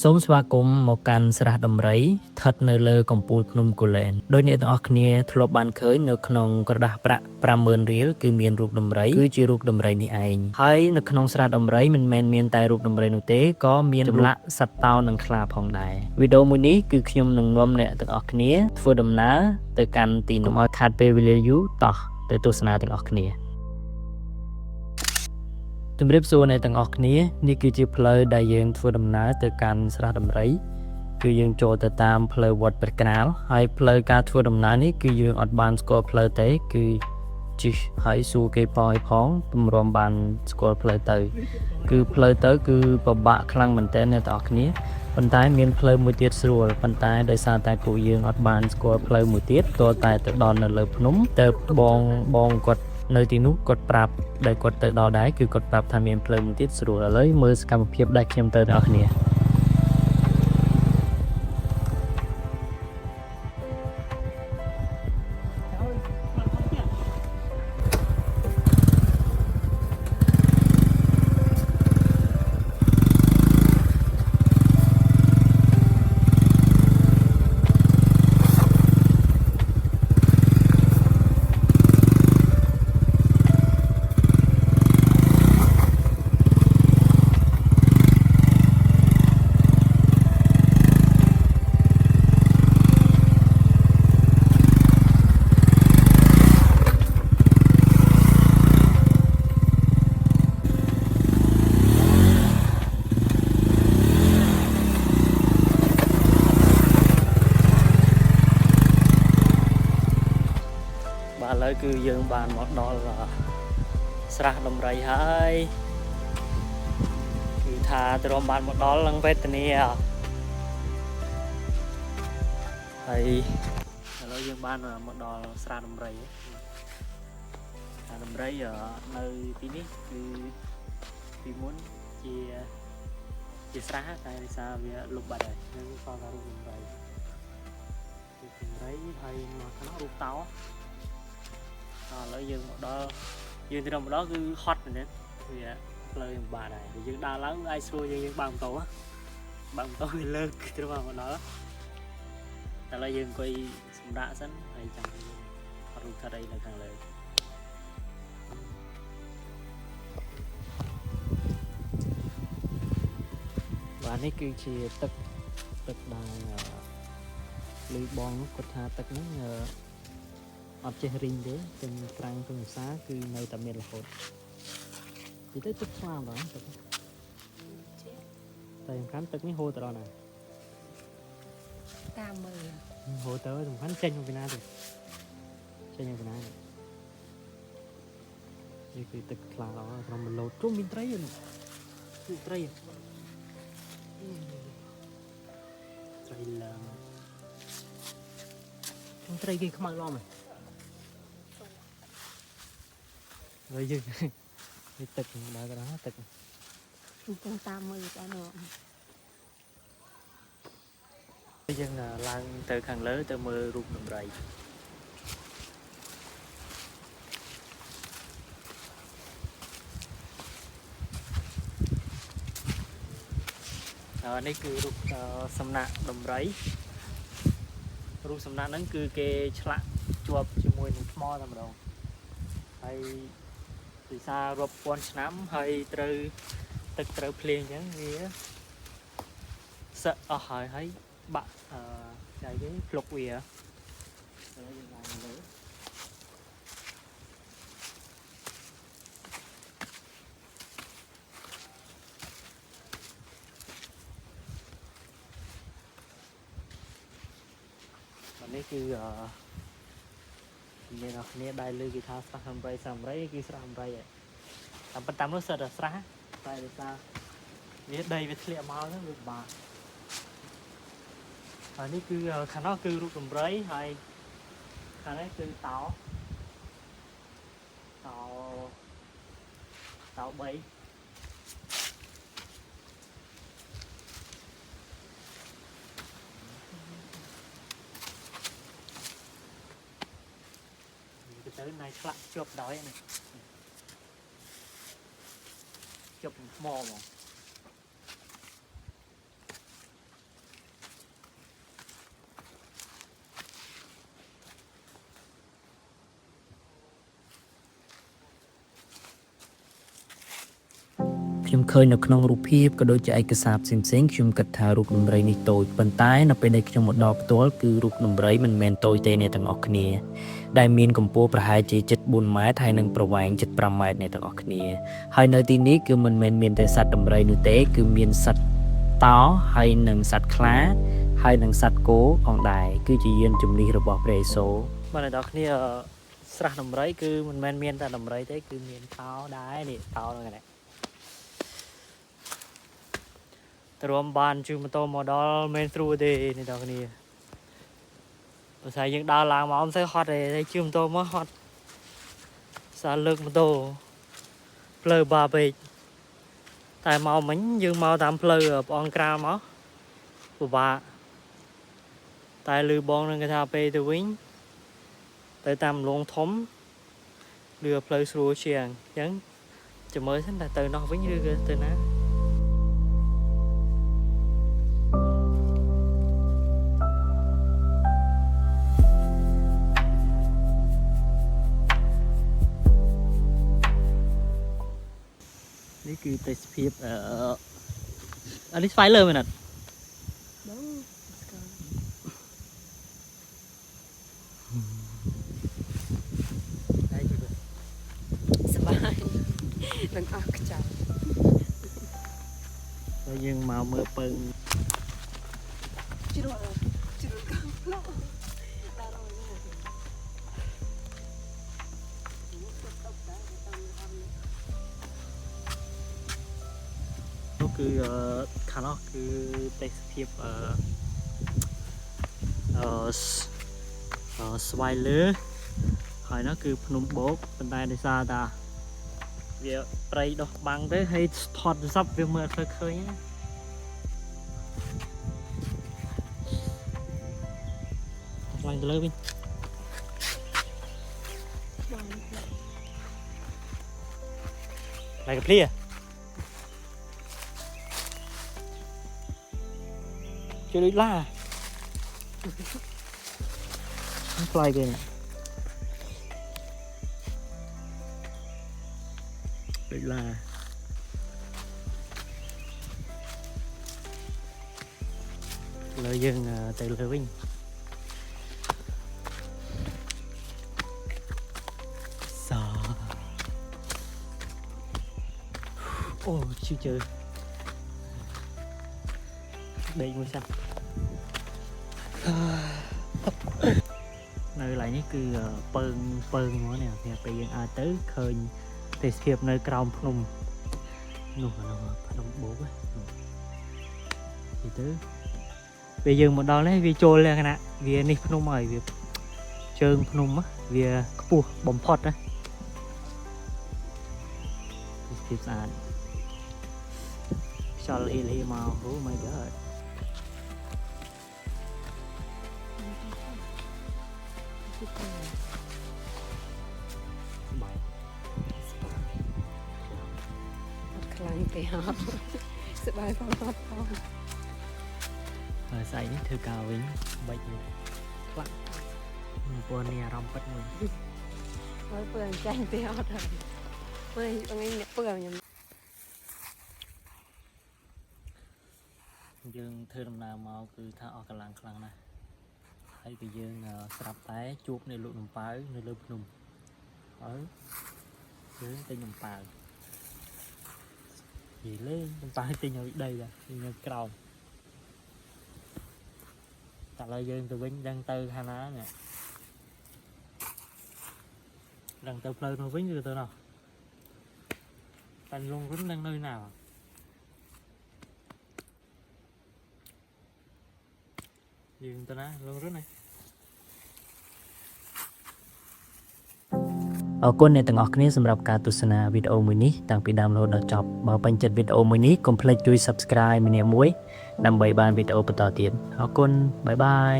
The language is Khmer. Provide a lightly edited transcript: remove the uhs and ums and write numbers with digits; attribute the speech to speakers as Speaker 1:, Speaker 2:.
Speaker 1: សូមស្វាគមន៍មកកាន់ស្រះដំរីស្ថិតនៅលើកំពូលភ្នំគូលែនដោយអ្នកទាំងអស់គ្នាធ្លាប់បានឃើញនៅក្នុងក្រដាសប្រាក់ 50000 រៀលគឺមានរូបដំរីគឺជារូបដំរីនេះឯងហើយនៅក្នុងស្រះដំរីមិនមែនមានតែរូបដំរីនោះទេក៏មានចម្លាក់សត្វតោនិងខ្លាផងដែរវីដេអូមួយនេះគឺខ្ញុំនឹងនាំអ្នកទាំងអស់គ្នាធ្វើដំណើរទៅកាន់ទីនោះឲ្យខាត់ពេលវេលាយូរតោះទៅទស្សនាទាំងអស់គ្នាជំរាបសួរអ្នកទាំងអស់គ្នានេះគឺជាផ្លូវដែលយើងធ្វើដំណើរទៅកាន់ស្រះដំរីគឺយើងចូលទៅតាមផ្លូវវត្តព្រះក្រាលហើយផ្លូវការធ្វើដំណើរនេះគឺយើងអត់បានស្គាល់ផ្លូវទេគឺជិះហើយសួរគេផងពំរាំបានស្គាល់ផ្លូវទៅគឺផ្លូវទៅគឺពិបាកខ្លាំងមែនទែនអ្នកទាំងអស់គ្នាប៉ុន្តែមានផ្លូវមួយទៀតស្រួលប៉ុន្តែដោយសារតែពួកយើងអត់បានស្គាល់ផ្លូវមួយទៀតតើតែទៅដល់នៅលើភ្នំទៅបងគាត់នៅទីនោះគាត់ប្រាប់ដែលគាត់ទៅដល់ដែរគឺគាត់ប្រាប់ថាមានផ្លូវមួយទៀតស្រួលឥឡូវមើលសកម្មភាពដែលខ្ញុំទៅអ្នកនរគ្នាបាទឥឡូវគឺយើងបានមកដល់ស្រះដំរីហើយគឺថាទ្រាំបានមកដល់ឡើងវេទនាហើយឥឡូវយើងបានមកដល់ស្រះដំរីស្រះដំរីនៅទីនេះគឺពីមុនជាស្រះតែដោយសារវាលុបបាត់ហើយនឹងសល់តែរូបដំរីហើយមកខាងរូបតោឥឡូវយើងមកដល់យើងទៅដល់គឺហត់មែនទេវាផ្លូវពិបាកដែរយើងដើរឡើងអាចស្រួលយើងបើកម៉ូតូវាលើកទៅមកដល់តែឥឡូវយើងអង្គុយសម្រាកសិនហើយចាំថតរូបថតអីនៅខាងលើបាទនេះគឺជាទឹកដែលលឺបងនោះគាត់ថាទឹកហ្នឹងអត់ចេះរីងទេទាំងប្រាំងទាំងភាសាគឺនៅតែមានរហូតនិយាយទៅទឹកស្លាមដល់ទឹកតែសំខាន់ទឹកនេះហូរទៅដល់ណា
Speaker 2: តាមមើល
Speaker 1: ហូរទៅសំខាន់ចេញមកពីណាទៅចេញមកពីណានេះគឺទឹកខ្លាដល់ក្នុងមឡូតជុំមានត្រីត្រីឡើងត្រីគេខ្មៅឡំហើយយើងទឹកដើរទៅណាទឹក
Speaker 2: ទាំងតាមមើលតែនោះ
Speaker 1: យើងឡើងទៅខាងលើទៅមើលរូបដំរីនេះគឺរូបសំណាក់ដំរីរូបសំណាក់ហ្នឹងគឺគេឆ្លាក់ជាប់ជាមួយនឹងថ្មតែម្ដងហើយពិសារាប់ពាន់ឆ្នាំហើយត្រូវទឹកត្រូវភ្លៀងអញ្ចឹងវាសឹកអស់ហើយបាក់ចៃគេភ្លុកវាឥឡូវយើងឡើងលើនេះគឺមានអ្នកគ្នាដែលលើគេថាស្រះដំរីគឺស្រះដំរីតែប៉ុន្តែនោះសិតតែស្រះតែដោយសារនេះដីវាធ្លាក់មកហ្នឹងវាពិបាកហើយនេះគឺខាងនោះគឺរូបដំរីហើយខាងនេះគឺតោ3ទៅណៃឆ្លាក់ជាប់ដោយនេះជាប់ថ្មហ្មង ខ្ញុំឃើញនៅក្នុងរូបភាពក៏ដូចជាឯកសារផ្សេងៗខ្ញុំគិតថារូបដំរីនេះតូចប៉ុន្តែនៅពេលដែលខ្ញុំមកដល់ផ្ទាល់គឺរូបដំរីមិនមែនតូចទេអ្នកទាំងអស់គ្នាដែលមានកម្ពស់ប្រហែលជា7-4ម៉ែត្រហើយនិងប្រវែង7-5ម៉ែត្រអ្នកទាំងអស់គ្នាហើយនៅទីនេះគឺមិនមែនមានតែសត្វដំរីនោះទេគឺមានសត្វតោហើយនិងសត្វខ្លាហើយនិងសត្វគោផងដែរគឺជាយានជំនិះរបស់ព្រះយេស៊ូវបាទអ្នកទាំងអស់គ្នាស្រះដំរីគឺមិនមែនមានតែដំរីទេគឺមានតោដែរនេះតោហ្នឹងឯងទ្រាំបានជិះម៉ូតូមកដល់មិនស្រួលទេអ្នកទាំងគ្នាបើស្អីយើងដើរឡើងមកមិនសូវហត់ទេជិះម៉ូតូមកហត់សារលើកម៉ូតូផ្លូវបាពេកតែមកមិញយើងមកតាមផ្លូវព្រះអង្គក្រាលមកពិបាកតែលឺបងនឹងគេថាពេលទៅវិញទៅតាមលងធំឬផ្លូវស្រួលជាងអញ្ចឹងចាំមើលសិនតែទៅនោះវិញឬក៏ទៅណានេះគឺទេសភាពអានេះស្វ័យលើមែនអត់
Speaker 2: បងស្គាល់
Speaker 1: ហើយជិះ
Speaker 2: សบายនឹងអស់ខ្ចៅ
Speaker 1: ហើយយើងមកមើលពើ
Speaker 2: ជ្រុលកំផ្លោដល់រយ
Speaker 1: នោះគឺខាងនោះគឺទេសភាពស្វ័យលើហើយនោះគឺភ្នំបូកប៉ុន្តែដោយសារតាវាព្រៃដោះបាំងទៅហើយថតទូរស័ព្ទវាមើលអត់ឃើញណាឡើងទៅលើវិញឡើងកាភ្លាជួយដូចឡាខ្លាយគេដូចឡាលើយើងទៅលើវិញអូជឿជឿដេកមួយសិននៅកន្លែងនេះគឺពើងមកនេះពេលយើងអាចទៅឃើញទេសភាពនៅក្រោមភ្នំនោះភ្នំបូកហ្នឹងទៅពេលយើងមកដល់នេះវាចូលលក្ខណៈវានេះភ្នំហើយវាជើងភ្នំវាខ្ពស់បំផុតណាទេសភាពស្អាតខ្យល់ហៀលមក Oh my god បាយ
Speaker 2: អត់ខ្លាំងទេអត់សบายផងអត់ផង
Speaker 1: ហើយស្អែកនេះធ្វើការវិញបាច់នេះខ្លាំងពណ៌នេះអារម្មណ៍ពិតមួយ
Speaker 2: ហើយពើអញ្ចឹងទេអត់ហើយពើថ្ងៃនេះពើខ្ញុំ
Speaker 1: យើងធ្វើដំណើរមកគឺថាអស់កម្លាំងខ្លាំងណាស់ហើយគឺយើងស្រាប់តែជួបនៅលោកនំប៉ាវនៅលើភ្នំហើយយើងទិញនំប៉ាវនិយាយលេងនំប៉ាវទិញឲ្យដីនៅក្រោមតែឥឡូវយើងទៅវិញដឹងទៅខាងណានេះដឹងទៅផ្លូវនោះវិញឬទៅនោះតែលងរុននឹងនៅណាយើងទៅណាលងរុនណាអរគុណអ្នកទាំងអស់គ្នាសម្រាប់ការទស្សនាវីដេអូមួយនេះតាំងពីដើមរហូតដល់ចប់បើពេញចិត្តវីដេអូមួយនេះកុំភ្លេចជួយ Subscribe ម្នាក់មួយដើម្បីបានវីដេអូបន្តទៀតអរគុណបាយបាយ